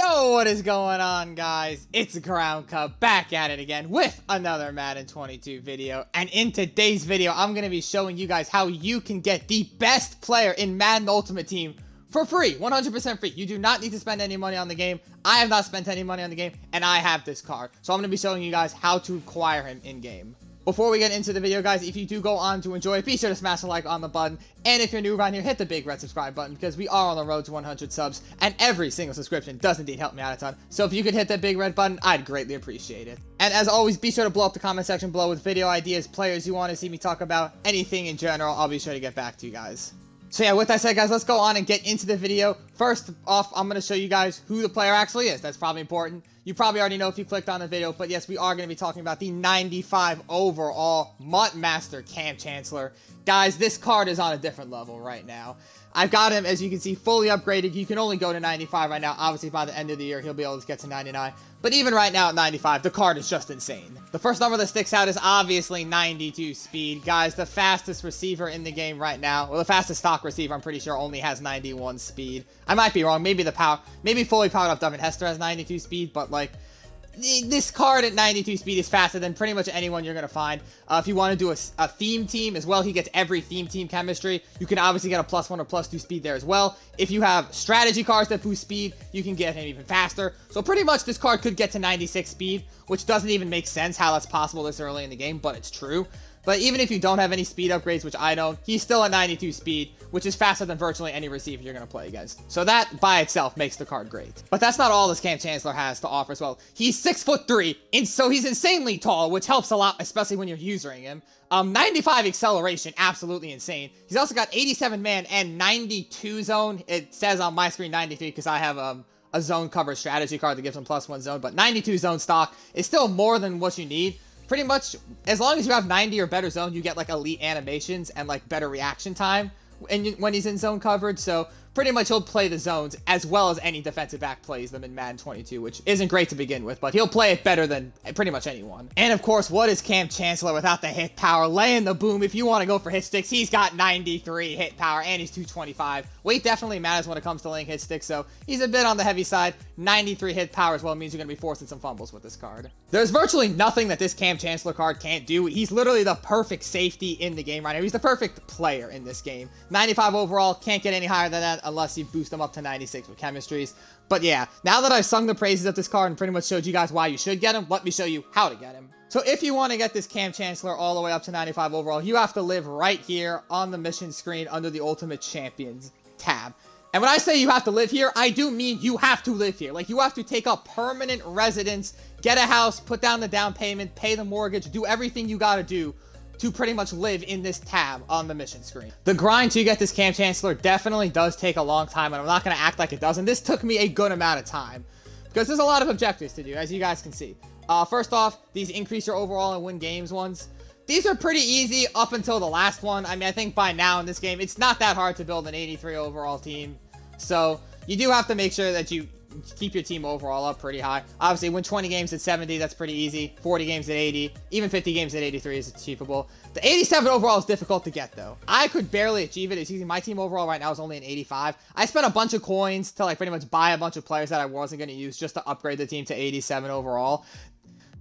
Yo, what is going on, guys? It's Ground Cub back at it again with another Madden 22 video. And in today's video, I'm going to be showing you guys how you can get the best player in Madden Ultimate Team for free, 100% free. You do not need to spend any money on the game. I have not spent any money on the game, and I have this card. So I'm going to be showing you guys how to acquire him in-game. Before we get into the video, guys, if you do go on to enjoy it, be sure to smash a like on the button. And if you're new around here, hit the big red subscribe button because we are on the road to 100 subs. And every single subscription does indeed help me out a ton. So if you could hit that big red button, I'd greatly appreciate it. And as always, be sure to blow up the comment section below with video ideas, players you want to see me talk about, anything in general. I'll be sure to get back to you guys. So yeah, with that said, guys, let's go on and get into the video. First off, I'm going to show you guys who the player actually is. That's probably important. You probably already know if you clicked on the video, but yes, we are going to be talking about the 95 overall Mutt Master Kam Chancellor. Guys, this card is on a different level right now. I've got him, as you can see, fully upgraded. You can only go to 95 right now. Obviously, by the end of the year, he'll be able to get to 99. But even right now at 95, the card is just insane. The first number that sticks out is obviously 92 speed. Guys, the fastest receiver in the game right now, well, the fastest stock receiver, I'm pretty sure, only has 91 speed. I might be wrong. Maybe fully powered up Devin Hester has 92 speed, but like, this card at 92 speed is faster than pretty much anyone you're going to find. If you want to do a theme team as well, he gets every theme team chemistry. You can obviously get a +1 or +2 speed there as well. If you have strategy cards that boost speed, you can get him even faster. So pretty much this card could get to 96 speed, which doesn't even make sense how that's possible this early in the game, but it's true. But even if you don't have any speed upgrades, which I don't, he's still at 92 speed, which is faster than virtually any receiver you're going to play against. So that by itself makes the card great. But that's not all this Kam Chancellor has to offer as well. He's 6'3", and so he's insanely tall, which helps a lot, especially when you're using him. 95 acceleration, absolutely insane. He's also got 87 man and 92 zone. It says on my screen 93 because I have a zone cover strategy card that gives him +1 zone, but 92 zone stock is still more than what you need. Pretty much, as long as you have 90 or better zone, you get like elite animations and like better reaction time when he's in zone coverage. So pretty much he'll play the zones as well as any defensive back plays them in Madden 22, which isn't great to begin with, but he'll play it better than pretty much anyone. And of course, what is Kam Chancellor without the hit power? Laying the boom. If you want to go for hit sticks, he's got 93 hit power and he's 225. Weight definitely matters when it comes to laying hit sticks, so he's a bit on the heavy side. 93 hit power as well means you're going to be forcing some fumbles with this card. There's virtually nothing that this Kam Chancellor card can't do. He's literally the perfect safety in the game right now. He's the perfect player in this game. 95 overall, can't get any higher than that unless you boost him up to 96 with chemistries. But yeah, now that I've sung the praises of this card and pretty much showed you guys why you should get him, let me show you how to get him. So if you want to get this Kam Chancellor all the way up to 95 overall, you have to live right here on the mission screen under the Ultimate Champions tab. And when I say you have to live here, I do mean you have to live here. Like, you have to take up permanent residence, get a house, put down the down payment, pay the mortgage, do everything you gotta do to pretty much live in this tab on the mission screen. The grind to get this Kam Chancellor definitely does take a long time, and I'm not gonna act like it doesn't. This took me a good amount of time because there's a lot of objectives to do, as you guys can see. First off, these increase your overall and win games ones. These are pretty easy up until the last one. I mean, I think by now in this game, it's not that hard to build an 83 overall team. So you do have to make sure that you keep your team overall up pretty high. Obviously, win 20 games at 70, that's pretty easy. 40 games at 80, even 50 games at 83 is achievable. The 87 overall is difficult to get, though. I could barely achieve it. It's easy. My team overall right now is only an 85. I spent a bunch of coins to like pretty much buy a bunch of players that I wasn't going to use just to upgrade the team to 87 overall.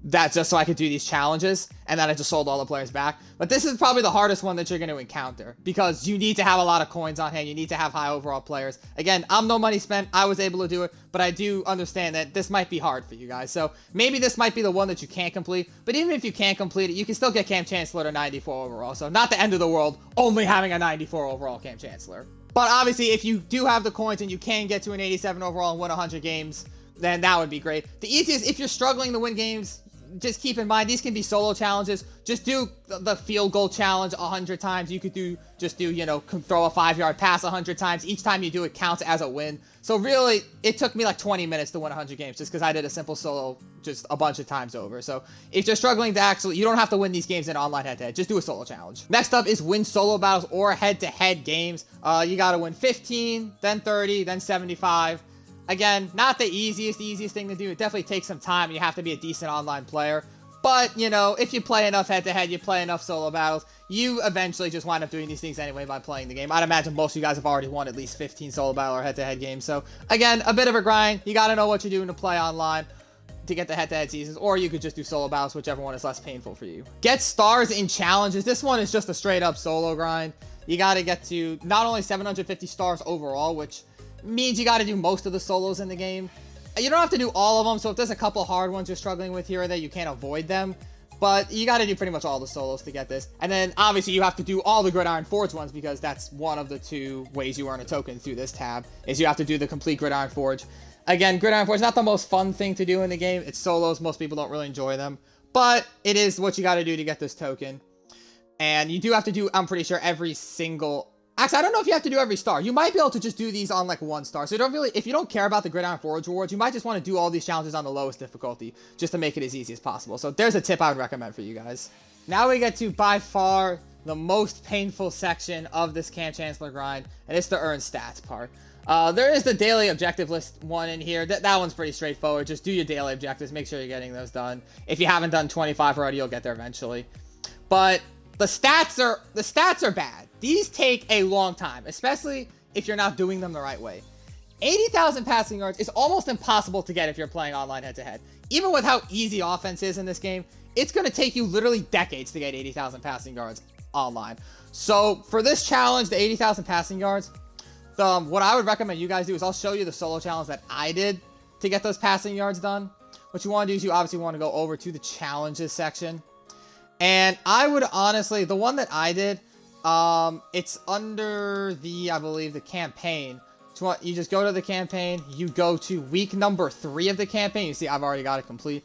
That's just so I could do these challenges, and then I just sold all the players back. But this is probably the hardest one that you're going to encounter, because you need to have a lot of coins on hand, you need to have high overall players. Again, I'm no money spent, I was able to do it, but I do understand that this might be hard for you guys. So maybe this might be the one that you can't complete, but even if you can't complete it, you can still get Kam Chancellor to 94 overall. So not the end of the world, only having a 94 overall Kam Chancellor. But obviously, if you do have the coins and you can get to an 87 overall and win 100 games, then that would be great. The easiest, if you're struggling to win games, just keep in mind, these can be solo challenges. Just do the field goal challenge 100 times. You could just do, you know, throw a 5-yard pass 100 times. Each time you do it counts as a win. So really, it took me like 20 minutes to win 100 games just because I did a simple solo just a bunch of times over. So if you're struggling to actually, you don't have to win these games in online head-to-head. Just do a solo challenge. Next up is win solo battles or head-to-head games. You got to win 15, then 30, then 75. Again, not the easiest thing to do. It definitely takes some time. You have to be a decent online player. But, you know, if you play enough head-to-head, you play enough solo battles, you eventually just wind up doing these things anyway by playing the game. I'd imagine most of you guys have already won at least 15 solo battle or head-to-head games. So, again, a bit of a grind. You gotta know what you're doing to play online to get the head-to-head seasons, or you could just do solo battles, whichever one is less painful for you. Get stars in challenges. This one is just a straight-up solo grind. You gotta get to not only 750 stars overall, which means you gotta do most of the solos in the game. You don't have to do all of them, so if there's a couple hard ones you're struggling with here or there, you can't avoid them. But you got to do pretty much all the solos to get this. And then, obviously, you have to do all the Gridiron Forge ones, because that's one of the 2 ways you earn a token through this tab, is you have to do the complete Gridiron Forge. Again, Gridiron Forge is not the most fun thing to do in the game. It's solos. Most people don't really enjoy them. But it is what you got to do to get this token. And you do have to do, I'm pretty sure, every single... Actually, I don't know if you have to do every star. You might be able to just do these on, like, 1 star. So you don't really, if you don't care about the Gridiron Forge rewards, you might just want to do all these challenges on the lowest difficulty, just to make it as easy as possible. So there's a tip I would recommend for you guys. Now we get to, by far, the most painful section of this Kam Chancellor grind, and it's the earn stats part. There is the daily objective list one in here. That one's pretty straightforward. Just do your daily objectives. Make sure you're getting those done. If you haven't done 25 already, you'll get there eventually. But the stats are bad. These take a long time, especially if you're not doing them the right way. 80,000 passing yards is almost impossible to get if you're playing online head-to-head. Even with how easy offense is in this game, it's going to take you literally decades to get 80,000 passing yards online. So for this challenge, the 80,000 passing yards, what I would recommend you guys do is I'll show you the solo challenge that I did to get those passing yards done. What you want to do is you obviously want to go over to the challenges section. And I would honestly, the one that I did, it's under the, I believe, the campaign. So you just go to the campaign, you go to week number 3 of the campaign. You see, I've already got it complete.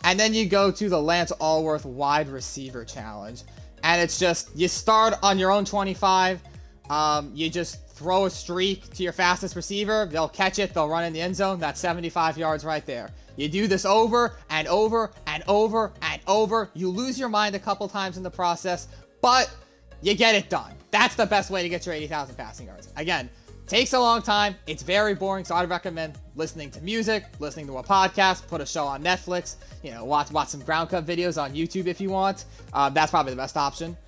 And then you go to the Lance Allworth wide receiver challenge. And it's just, you start on your own 25. You just throw a streak to your fastest receiver. They'll catch it. They'll run in the end zone. That's 75 yards right there. You do this over and over and over and over. You lose your mind a couple times in the process, but you get it done. That's the best way to get your 80,000 passing yards. Again, takes a long time. It's very boring, so I'd recommend listening to music, listening to a podcast, put a show on Netflix, you know, watch some ground cut videos on YouTube if you want. That's probably the best option.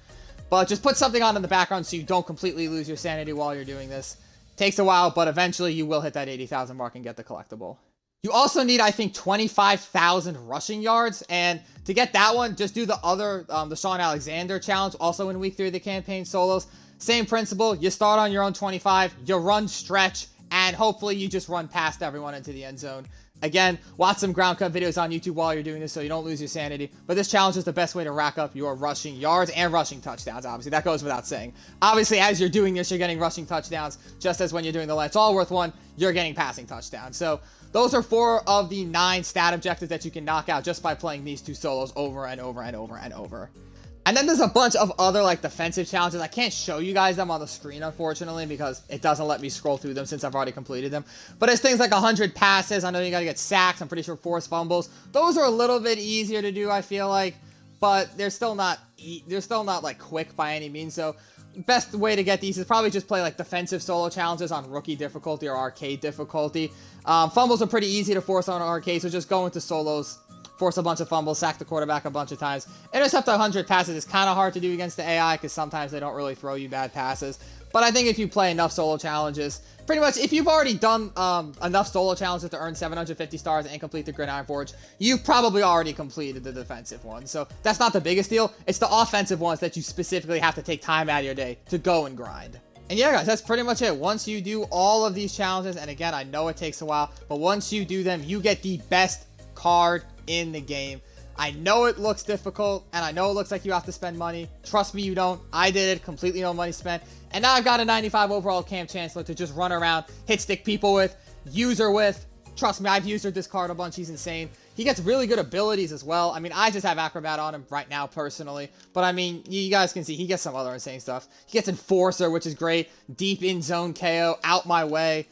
But just put something on in the background so you don't completely lose your sanity while you're doing this. Takes a while, but eventually you will hit that 80,000 mark and get the collectible. You also need, I think, 25,000 rushing yards, and to get that one, just do the other, the Sean Alexander challenge, also in week 3 of the campaign solos. Same principle, you start on your own 25, you run stretch, and hopefully you just run past everyone into the end zone. Again, watch some ground cut videos on YouTube while you're doing this so you don't lose your sanity. But this challenge is the best way to rack up your rushing yards and rushing touchdowns, obviously. That goes without saying. Obviously, as you're doing this, you're getting rushing touchdowns, just as when you're doing the Lance Allworth one, you're getting passing touchdowns. So those are 4 of the 9 stat objectives that you can knock out just by playing these 2 solos over and over and over and over. And then there's a bunch of other, like, defensive challenges. I can't show you guys them on the screen, unfortunately, because it doesn't let me scroll through them since I've already completed them. But it's things like 100 passes. I know you got to get sacks. I'm pretty sure forced fumbles. Those are a little bit easier to do, I feel like. But they're still not, like, quick by any means. So best way to get these is probably just play, like, defensive solo challenges on rookie difficulty or arcade difficulty. Fumbles are pretty easy to force on arcade, so just go into solos. Force a bunch of fumbles, sack the quarterback a bunch of times. Intercept 100 passes is kind of hard to do against the AI because sometimes they don't really throw you bad passes. But I think if you play enough solo challenges, pretty much if you've already done enough solo challenges to earn 750 stars and complete the Gridiron Forge, you've probably already completed the defensive ones. So that's not the biggest deal. It's the offensive ones that you specifically have to take time out of your day to go and grind. And yeah, guys, that's pretty much it. Once you do all of these challenges, and again, I know it takes a while, but once you do them, you get the best card in the game. I know it looks difficult, and I know it looks like you have to spend money. Trust me, you don't. I did it, completely no money spent. And now I've got a 95 overall Kam Chancellor to just run around, hit stick people with, use her with. Trust me, I've used her this card a bunch. He's insane. He gets really good abilities as well. I mean, I just have Acrobat on him right now personally. But I mean, you guys can see he gets some other insane stuff. He gets Enforcer, which is great. Deep in zone KO, out my way.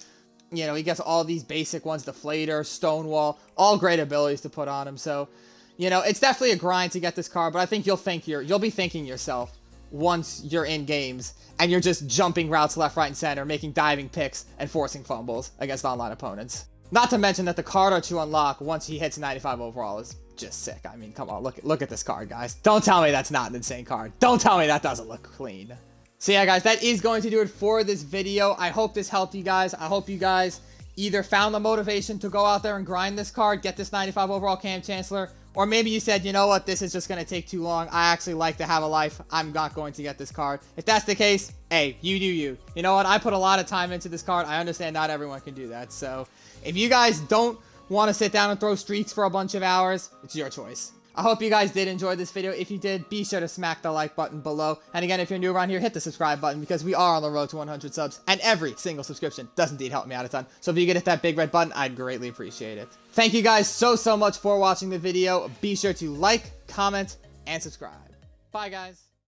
You know, he gets all these basic ones, Deflator, Stonewall, all great abilities to put on him. So, you know, it's definitely a grind to get this card, but I think you'll be thinking yourself once you're in games and you're just jumping routes left, right, and center, making diving picks and forcing fumbles against online opponents. Not to mention that the card art to unlock once he hits 95 overall is just sick. I mean, come on, look at this card, guys. Don't tell me that's not an insane card. Don't tell me that doesn't look clean. So yeah, guys, that is going to do it for this video. I hope this helped you guys. I hope you guys either found the motivation to go out there and grind this card, get this 95 overall Kam Chancellor, or maybe you said, you know what, this is just going to take too long. I actually like to have a life. I'm not going to get this card. If that's the case, hey, you do you. You know what? I put a lot of time into this card. I understand not everyone can do that. So if you guys don't want to sit down and throw streaks for a bunch of hours, it's your choice. I hope you guys did enjoy this video. If you did, be sure to smack the like button below. And again, if you're new around here, hit the subscribe button because we are on the road to 100 subs. And every single subscription does indeed help me out a ton. So if you could hit that big red button, I'd greatly appreciate it. Thank you guys so much for watching the video. Be sure to like, comment, and subscribe. Bye, guys.